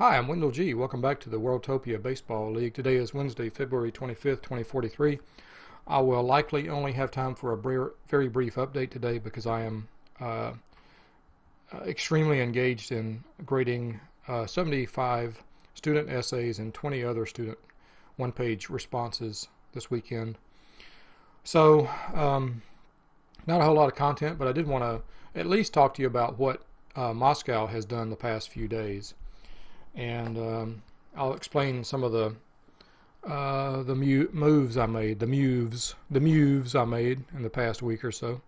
Hi, I'm Wendell G. Welcome back to the Worldtopia Baseball League. Today is Wednesday, February 25th, 2043. I will likely only have time for a very brief update today because I am extremely engaged in grading 75 student essays and 20 other student one-page responses this weekend. So, not a whole lot of content, but I did want to at least talk to you about what Moscow has done the past few days. And I'll explain some of the moves I made, the moves I made in the past week or so.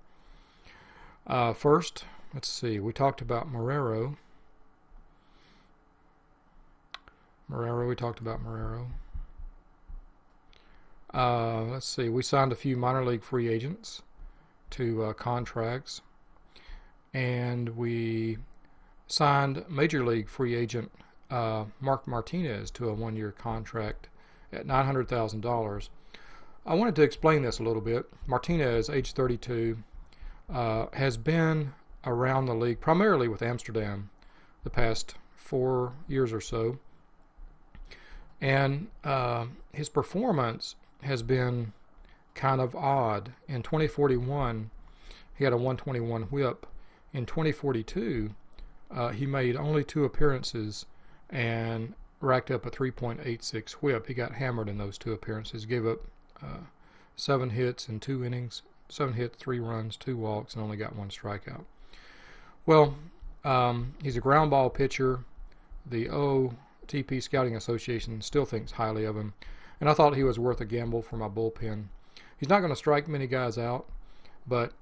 First, let's see. We talked about Guerrero. We talked about Guerrero. Let's see. We signed a few minor league free agents to contracts, and we signed major league free agent Martinez to a one-year contract at $900,000. I wanted to explain this a little bit. Martinez, age 32, has been around the league primarily with Amsterdam the past 4 years or so, and his performance has been kind of odd. In 2041, he had a 121 whip. In 2042, he made only 2 appearances and racked up a 3.86 whip. He got hammered in those 2 appearances, gave up 7 hits in 2 innings, 7 hits, 3 runs, 2 walks, and only got 1 strikeout. Well, he's a ground ball pitcher. The OTP Scouting Association still thinks highly of him, and I thought he was worth a gamble for my bullpen. He's not going to strike many guys out, but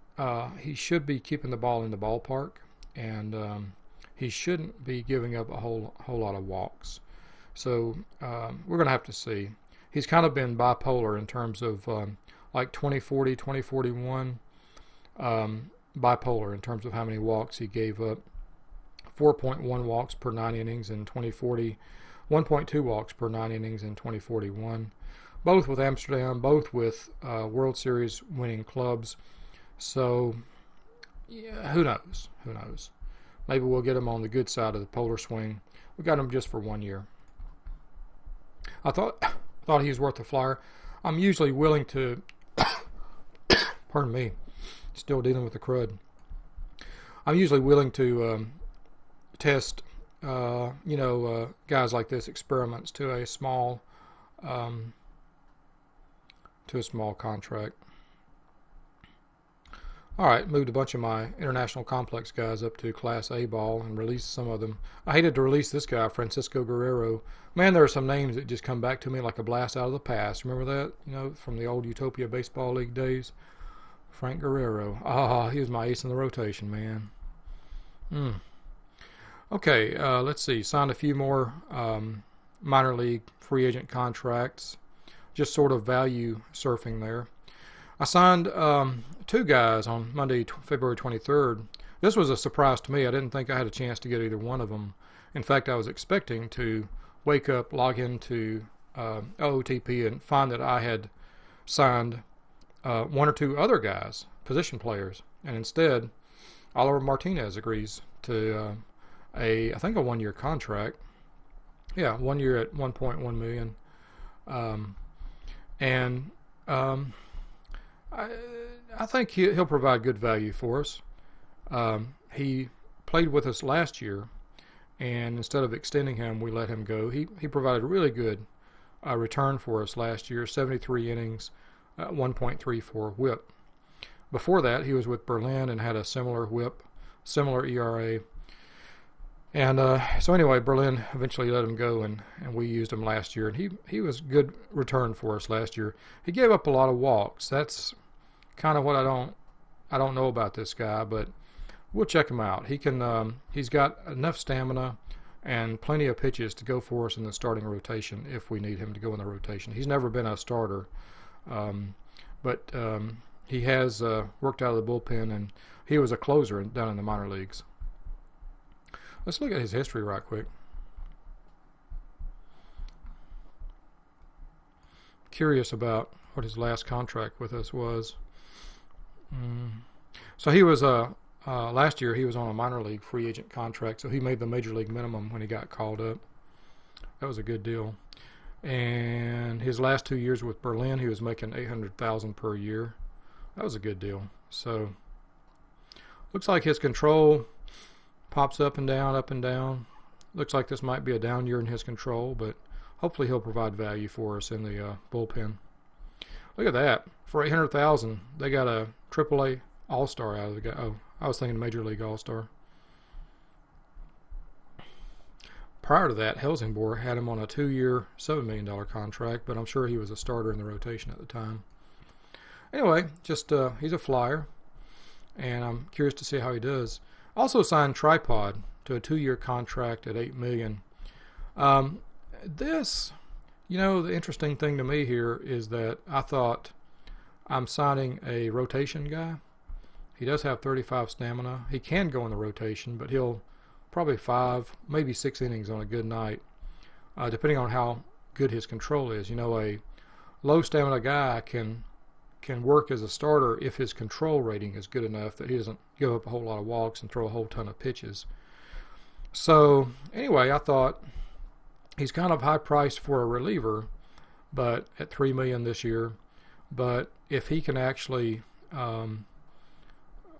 he should be keeping the ball in the ballpark, and he shouldn't be giving up a whole lot of walks. So we're going to have to see. He's kind of been bipolar in terms of like 2040, 2041, bipolar in terms of how many walks he gave up. 4.1 walks per 9 innings in 2040, 1.2 walks per 9 innings in 2041. Both with Amsterdam, both with World Series winning clubs. So, yeah, who knows? Who knows? Maybe we'll get him on the good side of the polar swing. We got him just for 1 year. I thought he was worth a flyer. I'm usually willing to, pardon me, still dealing with the crud. I'm usually willing to test, guys like this, experiments to a small contract. All right, moved a bunch of my international complex guys up to Class A ball and released some of them. I hated to release this guy, Francisco Guerrero. Man, there are some names that just come back to me like a blast out of the past. Remember that? From the old Utopia Baseball League days? Frank Guerrero. He was my ace in the rotation, man. Okay, let's see. Signed a few more minor league free agent contracts. Just sort of value surfing there. I signed 2 guys on Monday, February 23rd. This was a surprise to me. I didn't think I had a chance to get either one of them. In fact, I was expecting to wake up, log into OOTP, and find that I had signed 1 or 2 other guys, position players. And instead, Oliver Martinez agrees to I think a 1-year contract. Yeah, 1 year at $1.1 million. I think he'll provide good value for us. He played with us last year, and instead of extending him, we let him go. He provided a really good return for us last year, 73 innings, 1.34 whip. Before that, he was with Berlin and had a similar whip, similar ERA. And so anyway, Berlin eventually let him go, and we used him last year. And he was good return for us last year. He gave up a lot of walks. That's kind of what I don't know about this guy, but we'll check him out. He's got enough stamina and plenty of pitches to go for us in the starting rotation if we need him to go in the rotation. He's never been a starter, but he has worked out of the bullpen, and he was a closer down in the minor leagues. Let's look at his history right quick. Curious about what his last contract with us was. So he was last year he was on a minor league free agent contract, so he made the major league minimum when he got called up. That was a good deal. And his last 2 years with Berlin, he was making $800,000 per year. That was a good deal. So looks like his control pops up and down, up and down. Looks like this might be a down year in his control, but hopefully he'll provide value for us in the bullpen. Look at that. For $800,000, they got a AAA All-Star out of the guy. Oh, I was thinking Major League All-Star. Prior to that, Helsingborg had him on a 2-year, $7 million contract, but I'm sure he was a starter in the rotation at the time. Anyway, just he's a flyer, and I'm curious to see how he does. Also signed Tripod to a 2-year contract at $8 million. This, the interesting thing to me here is that I thought I'm signing a rotation guy. He does have 35 stamina. He can go in the rotation, but he'll probably 5, maybe 6 innings on a good night, depending on how good his control is. A low stamina guy can work as a starter if his control rating is good enough that he doesn't give up a whole lot of walks and throw a whole ton of pitches. So anyway, I thought he's kind of high priced for a reliever, but at $3 million this year. But if he can actually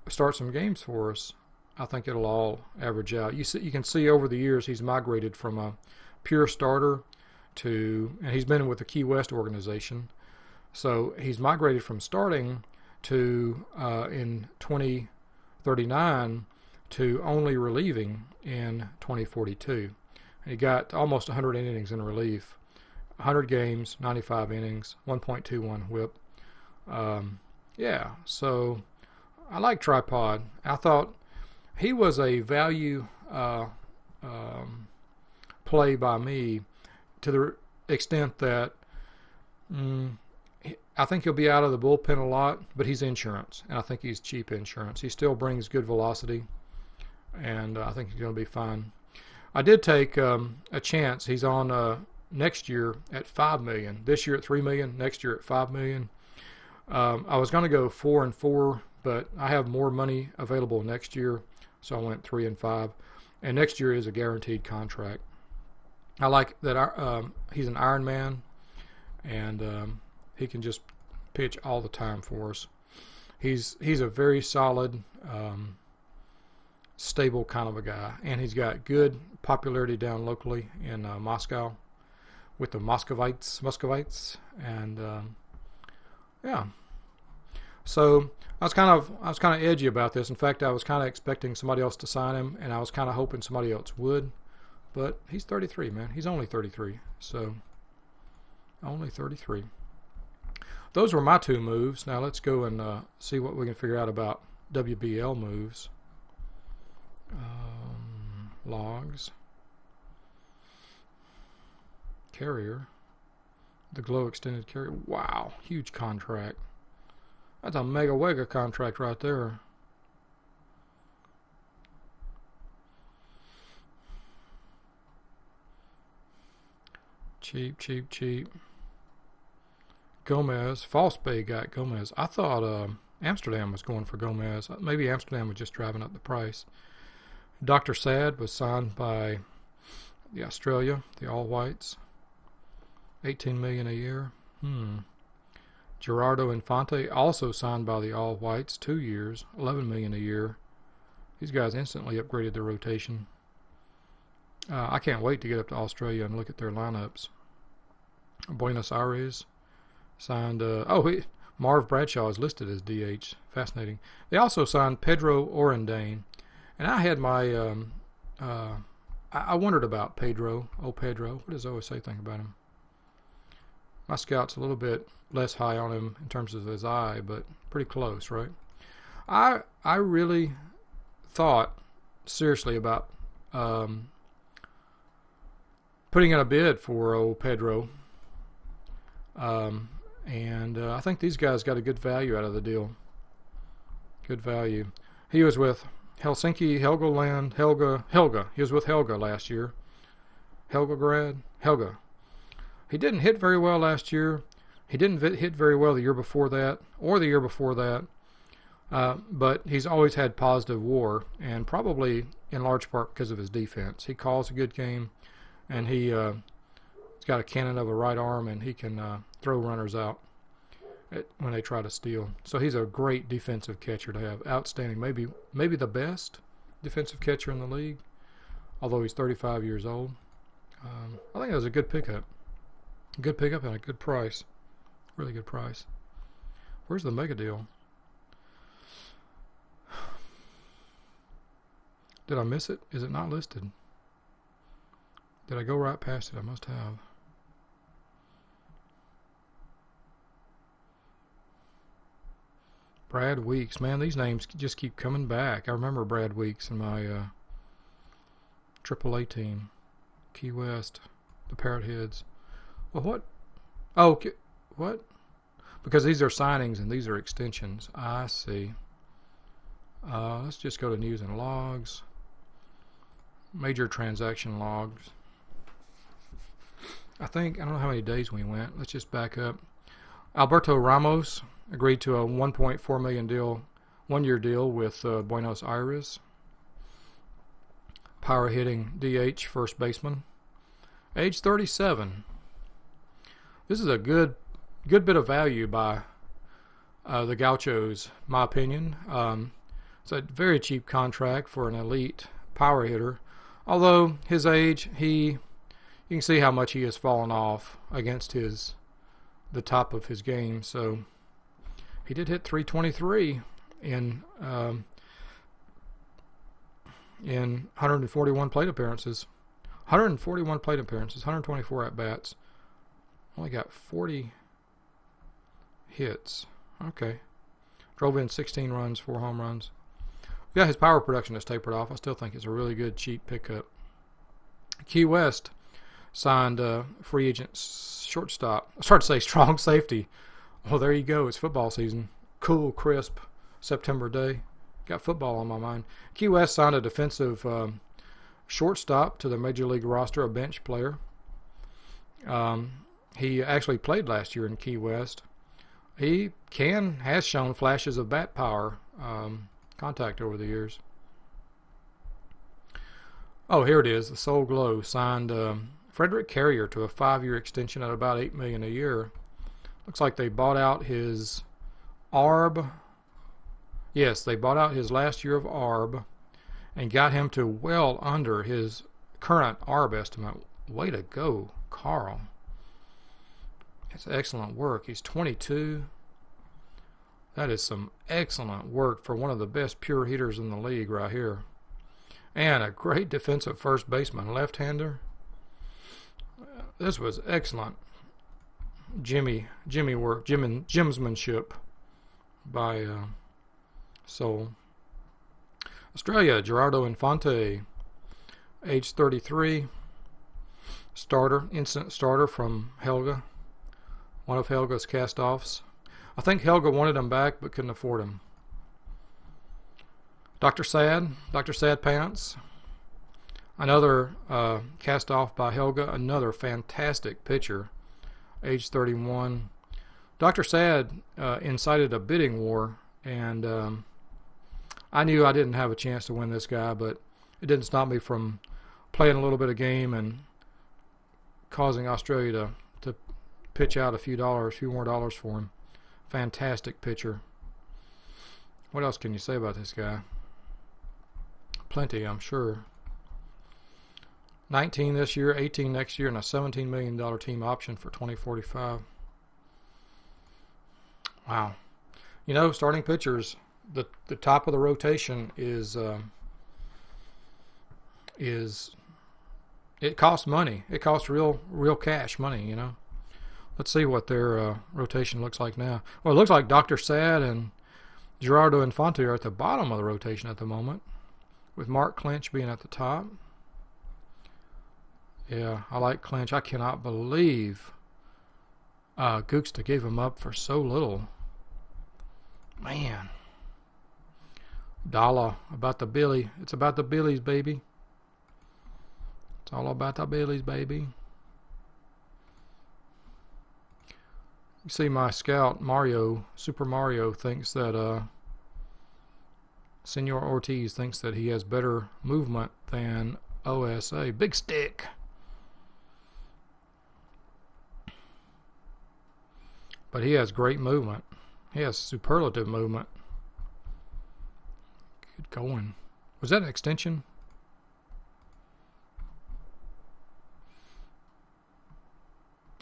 start some games for us, I think it'll all average out. You can see over the years he's migrated from a pure starter and he's been with the Key West organization. So he's migrated from starting to, in 2039, to only relieving in 2042. And he got almost 100 innings in relief, 100 games, 95 innings, 1.21 whip. So I like Tripod. I thought he was a value play by me to the extent that I think he'll be out of the bullpen a lot, but he's insurance, and I think he's cheap insurance. He still brings good velocity, and I think he's going to be fine. I did take a chance. He's on next year at $5 million. This year at $3 million. Next year at $5 million. I was going to go 4 and 4, but I have more money available next year, so I went 3 and 5. And next year is a guaranteed contract. I like that he's an Iron Man, and he can just pitch all the time for us. He's a very solid, stable kind of a guy, and he's got good popularity down locally in Moscow with the Muscovites, and So I was kind of edgy about this. In fact, I was kind of expecting somebody else to sign him, and I was kind of hoping somebody else would. But he's 33, man. He's only 33, so only 33. Those were my 2 moves. Now let's go and see what we can figure out about WBL moves. Logs. Carrier. The Glos extended carrier. Wow, huge contract. That's a mega wega contract right there. Cheap. Gomez. False Bay got Gomez. I thought Amsterdam was going for Gomez. Maybe Amsterdam was just driving up the price. Dr. Sad was signed by the Australia, the All Whites. $18 million a year. Gerardo Infante also signed by the All Whites, 2 years, $11 million a year. These guys instantly upgraded their rotation. I can't wait to get up to Australia and look at their lineups. Buenos Aires signed. Marv Bradshaw is listed as DH. Fascinating. They also signed Pedro Orendane, and I had my. I wondered about Pedro. Pedro. What does OSA think about him? My scout's a little bit less high on him in terms of his eye, but pretty close, right? I really thought seriously about putting in a bid for old Pedro. And I think these guys got a good value out of the deal. Good value. He was with Helsinki, Helga. He was with Helga last year. Helga. He didn't hit very well last year. He didn't hit very well the year before that, or the year before that. But he's always had positive WAR, and probably in large part because of his defense. He calls a good game, and he He's got a cannon of a right arm, and he can throw runners out when they try to steal. So he's a great defensive catcher to have. Outstanding. Maybe the best defensive catcher in the league, although he's 35 years old. I think that was a good pickup. A good pickup and a good price. Really good price. Where's the mega deal? Did I miss it? Is it not listed? Did I go right past it? I must have. Brad Weeks. Man, these names just keep coming back. I remember Brad Weeks in my AAA team. Key West. The Parrot Heads. Well, what? Oh, what? Because these are signings and these are extensions. I see. Let's just go to news and logs. Major transaction logs. I don't know how many days we went. Let's just back up. Alberto Ramos agreed to a $1.4 million one-year deal with Buenos Aires. Power hitting DH first baseman. Age 37. This is a good bit of value by the Gauchos, my opinion. It's a very cheap contract for an elite power hitter. Although his age, you can see how much he has fallen off against the top of his game. So he did hit 323 in 141 plate appearances. 141 plate appearances, 124 at bats. Only got 40 hits. Okay. Drove in 16 runs, 4 home runs. Yeah, his power production has tapered off. I still think it's a really good, cheap pickup. Key West signed free agent shortstop. I started to say strong safety. Well, there you go. It's football season. Cool, crisp September day. Got football on my mind. Key West signed a defensive shortstop to the Major League roster, a bench player. He actually played last year in Key West. He has shown flashes of bat power, contact over the years. Oh, here it is. The Soul Glow signed Frederick Carrier to a 5-year extension at about $8 million a year. Looks like they bought out his ARB. Yes, they bought out his last year of ARB and got him to well under his current ARB estimate. Way to go, Carl. It's excellent work. He's 22. That is some excellent work for one of the best pure hitters in the league right here. And a great defensive first baseman, left-hander. This was excellent Jimmy work, Jimsmanship by Soul. Australia, Gerardo Infante, age 33, instant starter from Helga, one of Helga's cast-offs. I think Helga wanted him back but couldn't afford him. Dr. Sad Pants, another cast-off by Helga, another fantastic pitcher, age 31. Dr. Sad incited a bidding war, and I knew I didn't have a chance to win this guy, but it didn't stop me from playing a little bit of game and causing Australia to pitch out a few more dollars for him. Fantastic pitcher. What else can you say about this guy? Plenty, I'm sure. 19 this year, 18 next year, and a $17 million team option for 2045. Wow. You know, starting pitchers, the top of the rotation is it costs money. It costs real cash money, you know. Let's see what their rotation looks like now. Well, it looks like Dr. Sad and Gerardo Infante are at the bottom of the rotation at the moment, with Mark Clinch being at the top. Yeah, I like Clinch. I cannot believe Gooksens gave him up for so little. Man. Dollar about the Billy. It's about the Billies, baby. It's all about the Billies, baby. You see my scout, Mario, Super Mario, thinks that Senor Ortiz thinks that he has better movement than OSA. Big stick. but he has great movement. He has superlative movement. Good going. Was that an extension?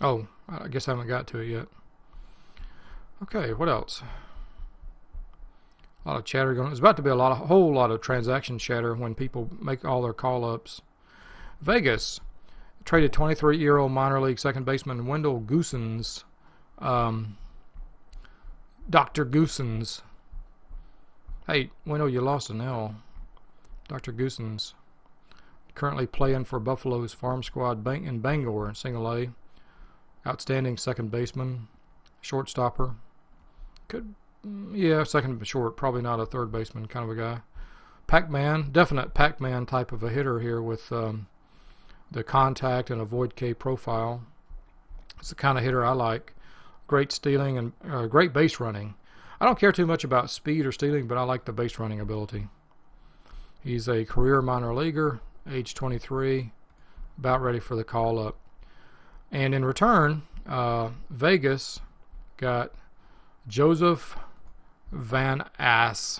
Oh, I guess I haven't got to it yet. Okay, what else? A lot of chatter going on. There's about to be a whole lot of transaction chatter when people make all their call-ups. Vegas traded 23-year-old minor league second baseman Wendell Goossens. Dr. Goossens. Hey, Wendell, you lost an L. Dr. Goossens. Currently playing for Buffalo's farm squad in Bangor in Single A. Outstanding second baseman. Shortstopper. Second but short. Probably not a third baseman kind of a guy. Pac-Man. Definite Pac-Man type of a hitter here with the contact and avoid K profile. It's the kind of hitter I like. Great stealing and great base running. I don't care too much about speed or stealing, but I like the base running ability. He's a career minor leaguer, age 23, about ready for the call-up. And in return, Vegas got Joseph Vanasse.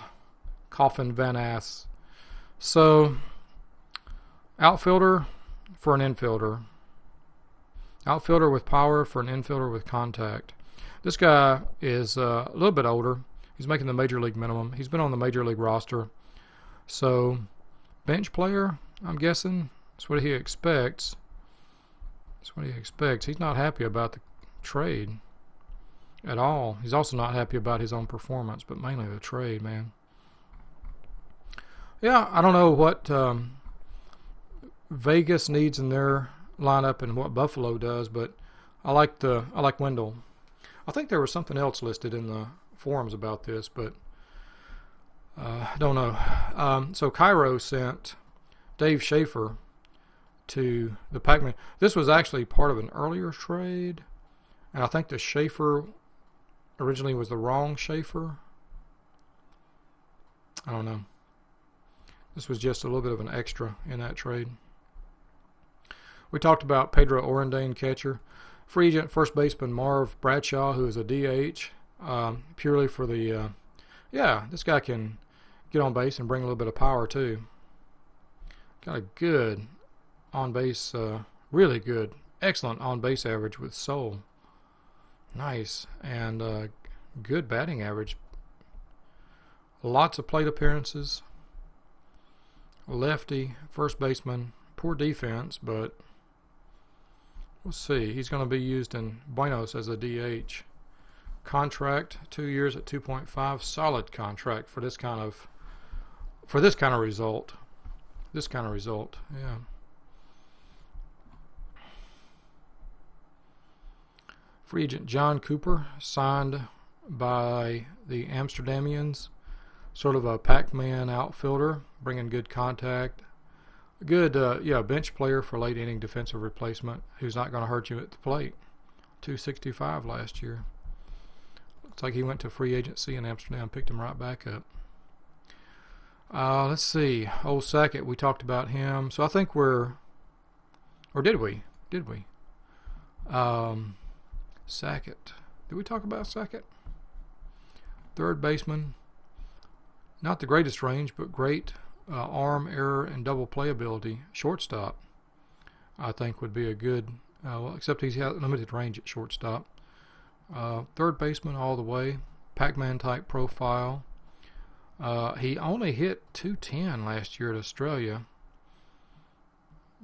Coffin Vanasse. So, outfielder for an infielder. Outfielder with power for an infielder with contact. This guy is a little bit older. He's making the major league minimum. He's been on the major league roster. So, bench player, I'm guessing. That's what he expects. He's not happy about the trade at all. He's also not happy about his own performance, but mainly the trade, man. Yeah, I don't know what Vegas needs in their lineup and what Buffalo does, but I like Wendell. I think there was something else listed in the forums about this, but I don't know. So Cairo sent Dave Shaffer to the Pac-Man. This was actually part of an earlier trade, and I think the Shaffer originally was the wrong Shaffer. I don't know. This was just a little bit of an extra in that trade. We talked about Pedro Orendane, catcher. Free agent first baseman Marv Bradshaw, who is a DH, purely for the, this guy can get on base and bring a little bit of power too. Got a good on base, really good, excellent on base average with soul. Nice, and good batting average. Lots of plate appearances. Lefty, first baseman, poor defense, but we'll see. He's going to be used in Buenos as a DH. Contract, 2 years at 2.5. Solid contract for this kind of result. Yeah. Free agent John Cooper signed by the Amsterdamians. Sort of a Pac-Man outfielder, bringing good contact. Good, bench player for late inning defensive replacement who's not going to hurt you at the plate. 265 last year. Looks like he went to free agency in Amsterdam, picked him right back up. Let's see. Old Sackett, we talked about him. So I think did we? Sackett. Did we talk about Sackett? Third baseman. Not the greatest range, but great arm, error, and double playability. Shortstop, I think, would be a good, except he's got limited range at shortstop. Third baseman all the way. Pac-Man type profile. He only hit 210 last year at Australia.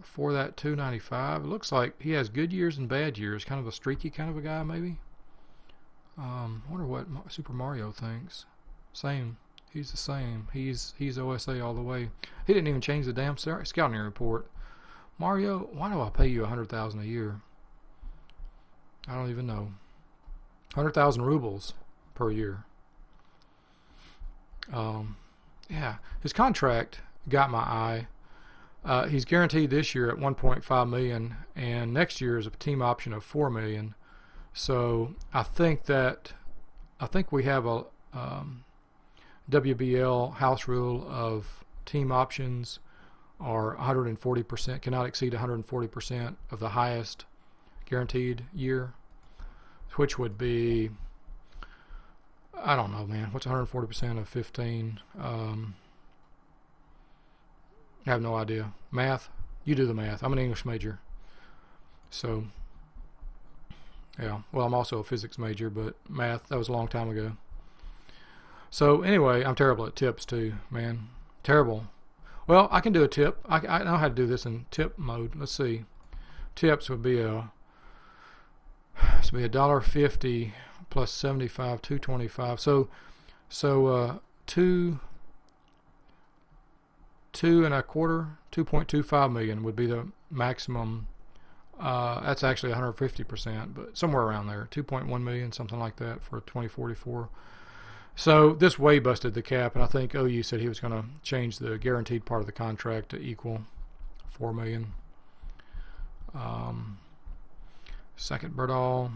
Before that, 295. It looks like he has good years and bad years. Kind of a streaky kind of a guy, maybe. Wonder what Super Mario thinks. Same. He's the same. He's OSA all the way. He didn't even change the damn scouting report. Mario, why do I pay you $100,000 a year? I don't even know. 100,000 rubles per year. His contract got my eye. He's guaranteed this year at $1.5 million, and next year is a team option of $4 million. So I think we have a WBL house rule of team options are 140%, cannot exceed 140% of the highest guaranteed year, which would be I don't know, man. What's 140% of 15? I have no idea. Math? You do the math. I'm an English major. So, yeah. Well, I'm also a physics major, but math, that was a long time ago. So, anyway, I'm terrible at tips, too, man. Terrible. Well, I can do a tip. I know how to do this in tip mode. Let's see. Tips would be $1.50 plus 75, 225. So, two and a quarter, 2.25 million would be the maximum. That's actually 150%, but somewhere around there, 2.1 million, something like that for 2044. So this way busted the cap, and I think OU said he was going to change the guaranteed part of the contract to equal 4 million. Second Berdahl,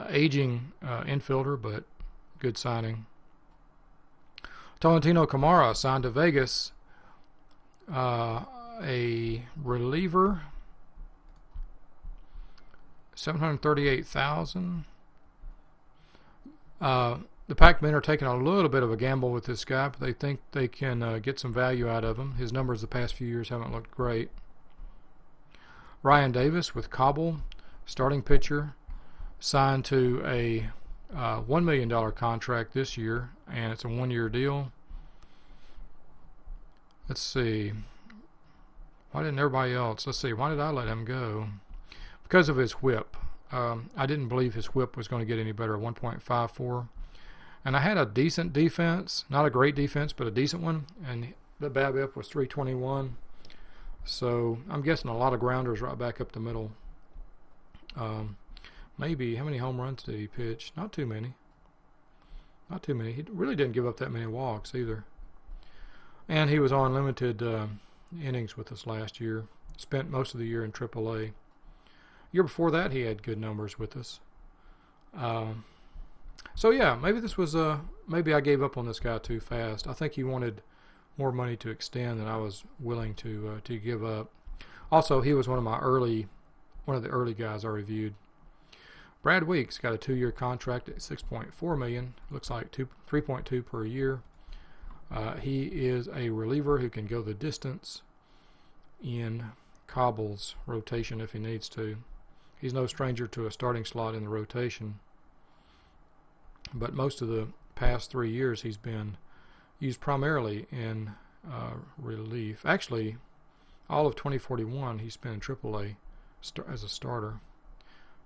aging infielder, but good signing. Tolentino Camara signed to Vegas, a reliever, $738,000. The Pac-Men are taking a little bit of a gamble with this guy, but they think they can get some value out of him. His numbers the past few years haven't looked great. Ryan Davis with Cobble, starting pitcher, signed to a $1 million contract this year, and it's a one-year deal. Let's see. Why didn't everybody else? Let's see. Why did I let him go? Because of his whip. I didn't believe his whip was going to get any better, 1.54. And I had a decent defense. Not a great defense, but a decent one. And the BABIP was 321. So I'm guessing a lot of grounders right back up the middle. Maybe, how many home runs did he pitch? Not too many. Not too many. He really didn't give up that many walks either. And he was on limited innings with us last year. Spent most of the year in AAA. Year before that, he had good numbers with us. So yeah, maybe this was maybe I gave up on this guy too fast. I think he wanted more money to extend than I was willing to give up. Also, he was one of the early guys I reviewed. Brad Weeks got a 2-year contract at $6.4 million. Looks like 3.2 per year. He is a reliever who can go the distance in Cobble's rotation if he needs to. He's no stranger to a starting slot in the rotation. But most of the past 3 years he's been used primarily in relief. Actually, all of 2041 he spent in AAA as a starter.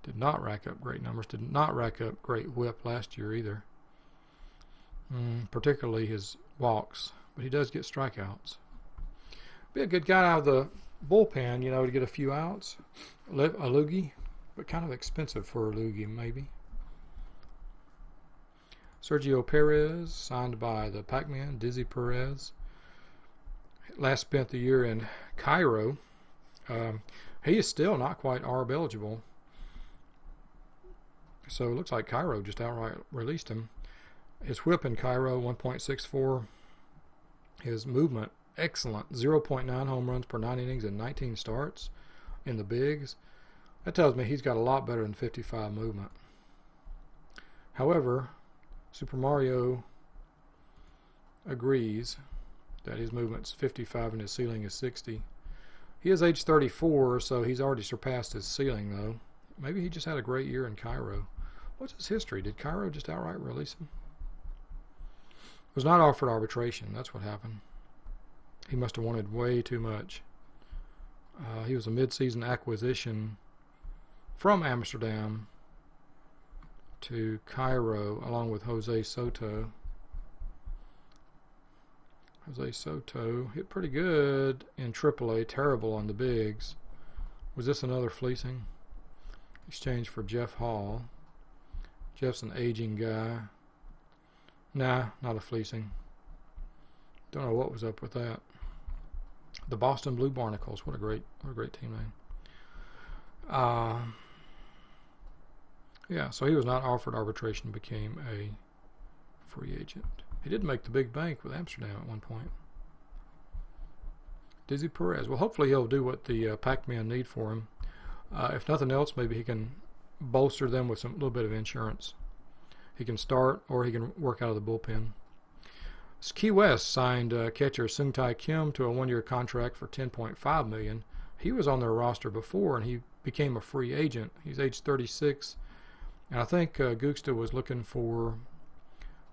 Did not rack up great numbers. Did not rack up great whip last year either. Particularly his walks. But he does get strikeouts. Be a good guy out of the bullpen, to get a few outs. A loogie, but kind of expensive for a loogie maybe. Sergio Perez, signed by the Pac-Man, Dizzy Perez. Last spent the year in Cairo. He is still not quite ARB eligible. So it looks like Cairo just outright released him. His whip in Cairo, 1.64. His movement, excellent. 0.9 home runs per 9 innings and 19 starts in the bigs. That tells me he's got a lot better than 55 movement. However, Super Mario agrees that his movement's 55 and his ceiling is 60. He is age 34, so he's already surpassed his ceiling, though. Maybe he just had a great year in Cairo. What's his history? Did Cairo just outright release him? Was not offered arbitration. That's what happened. He must have wanted way too much. He was a mid-season acquisition from Amsterdam to Cairo, along with Jose Soto. Jose Soto hit pretty good in AAA, terrible on the bigs. Was this another fleecing? Exchange for Jeff Hall. Jeff's an aging guy. Nah, not a fleecing. Don't know what was up with that. The Boston Blue Barnacles. What a great team name. Yeah, so he was not offered arbitration, became a free agent. He did make the big bank with Amsterdam at one point. Dizzy Perez. Well, hopefully he'll do what the Pac-Man need for him. If nothing else, maybe he can bolster them with a little bit of insurance. He can start or he can work out of the bullpen. Key West signed catcher Cintiq Kim to a 1-year contract for $10.5 million. He was on their roster before, and he became a free agent. He's age 36, and I think Goossens was looking for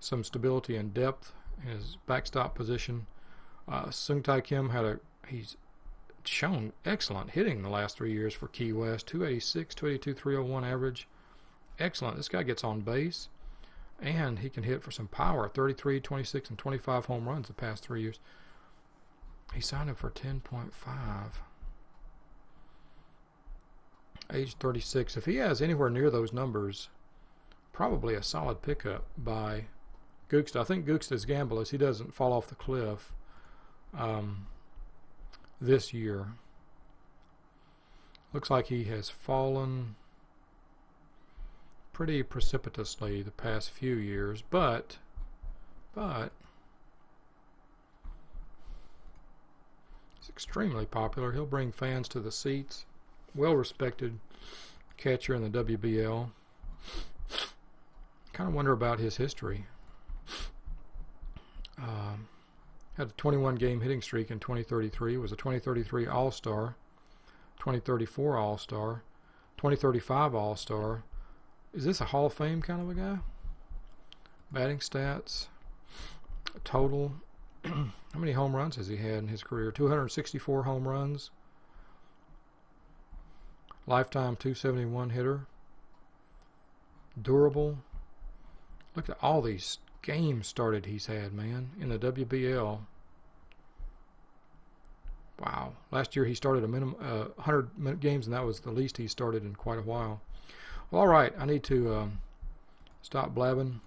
some stability and depth in his backstop position. Cintiq Kim he's shown excellent hitting the last 3 years for Key West. 286, 282, 301 average. Excellent. This guy gets on base, and he can hit for some power. 33, 26, and 25 home runs the past 3 years. He signed him for 10.5. Age 36. If he has anywhere near those numbers, probably a solid pickup by Goossens. I think Goossens' gamble is he doesn't fall off the cliff this year. Looks like he has fallen pretty precipitously the past few years, but he's extremely popular. He'll bring fans to the seats. Well-respected catcher in the WBL. Kind of wonder about his history. Had a 21-game hitting streak in 2033. Was a 2033 All-Star, 2034 All-Star, 2035 All-Star. Is this a Hall of Fame kind of a guy? Batting stats, total. How many home runs has he had in his career? 264 home runs. Lifetime 271 hitter. Durable. Look at all these games started he's had, man, in the WBL. Wow. Last year he started a minimum 100 games, and that was the least he started in quite a while. Well, all right, I need to stop blabbing,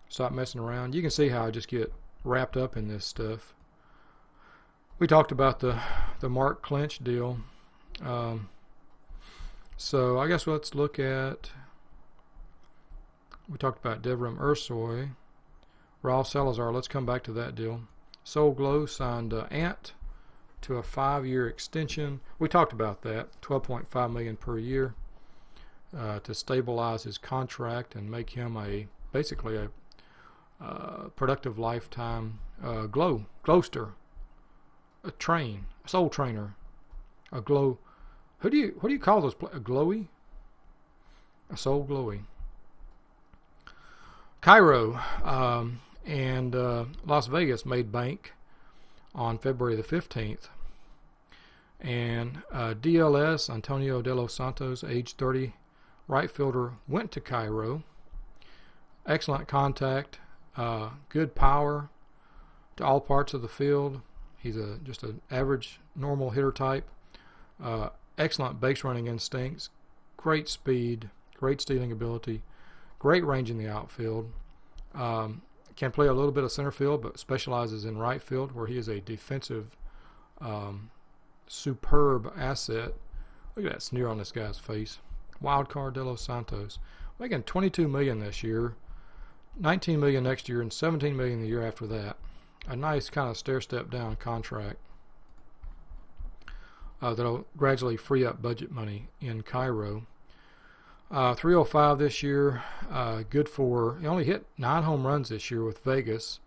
stop messing around. You can see how I just get wrapped up in this stuff. We talked about the Mark Clinch deal. So I guess let's look at, we talked about Devram Ursoy, Raul Salazar. Let's come back to that deal. Glos signed Ant to a 5-year extension. We talked about that, $12.5 million per year to stabilize his contract and make him basically a productive lifetime Gloster, a soul trainer, a glow. What do you call those? A glowy? A soul glowy. Cairo and Las Vegas made bank on February the 15th. And DLS, Antonio de los Santos, age 30, right fielder, went to Cairo. Excellent contact, good power to all parts of the field. He's just an average, normal hitter type. Excellent base running instincts, great speed, great stealing ability, great range in the outfield. Can play a little bit of center field, but specializes in right field, where he is a defensive, superb asset. Look at that sneer on this guy's face. Wild card de los Santos, making $22 million this year, $19 million next year, and $17 million the year after that. A nice kind of stair-step down contract. That'll gradually free up budget money in Cairo. 305 this year, good for, he only hit 9 home runs this year with Vegas,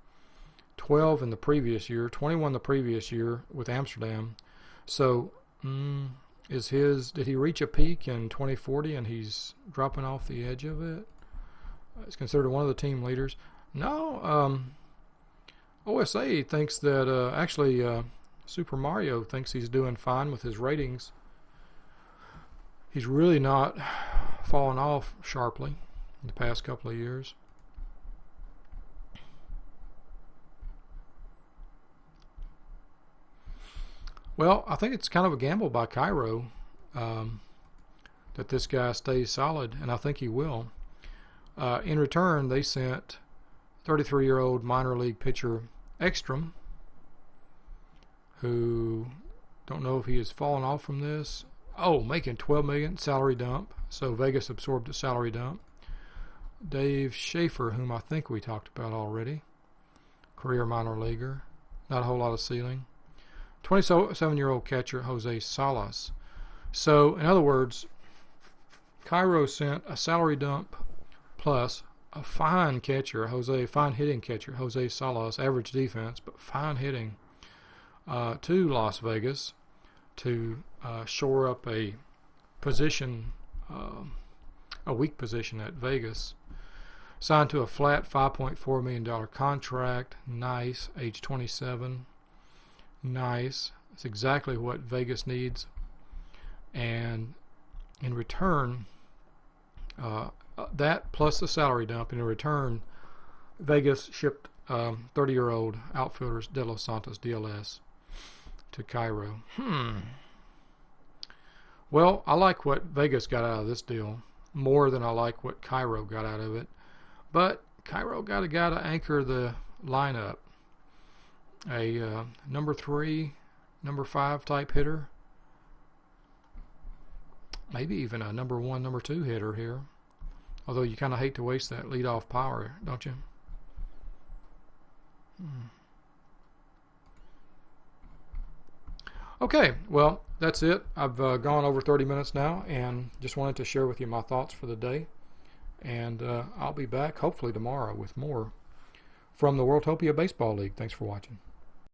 12 in the previous year, 21 the previous year with Amsterdam. So, did he reach a peak in 2040 and he's dropping off the edge of it? He's considered one of the team leaders. No, OSA thinks that, actually, Super Mario thinks he's doing fine with his ratings. He's really not fallen off sharply in the past couple of years. Well, I think it's kind of a gamble by Cairo that this guy stays solid, and I think he will. In return, they sent 33-year-old minor league pitcher Ekstrom, who, don't know if he has fallen off from this. Oh, making $12 million, salary dump. So Vegas absorbed the salary dump. Dave Shaffer, whom I think we talked about already, career minor leaguer, not a whole lot of ceiling. 27-year-old catcher Jose Salas. So, in other words, Cairo sent a salary dump plus a fine catcher, fine hitting catcher, Jose Salas, average defense, but fine hitting, to Las Vegas to shore up a position, a weak position at Vegas. Signed to a flat $5.4 million contract. Nice. Age 27. Nice. It's exactly what Vegas needs. And in return, that plus the salary dump, in return, Vegas shipped 30-year-old outfielders De Los Santos, DLS, to Cairo. Well, I like what Vegas got out of this deal more than I like what Cairo got out of it. But Cairo got a guy to anchor the lineup. A number 3, number 5 type hitter. Maybe even a number 1, number 2 hitter here. Although you kind of hate to waste that leadoff power, don't you? Okay, well, that's it. I've gone over 30 minutes now, and just wanted to share with you my thoughts for the day. And I'll be back hopefully tomorrow with more from the Worldtopia Baseball League. Thanks for watching.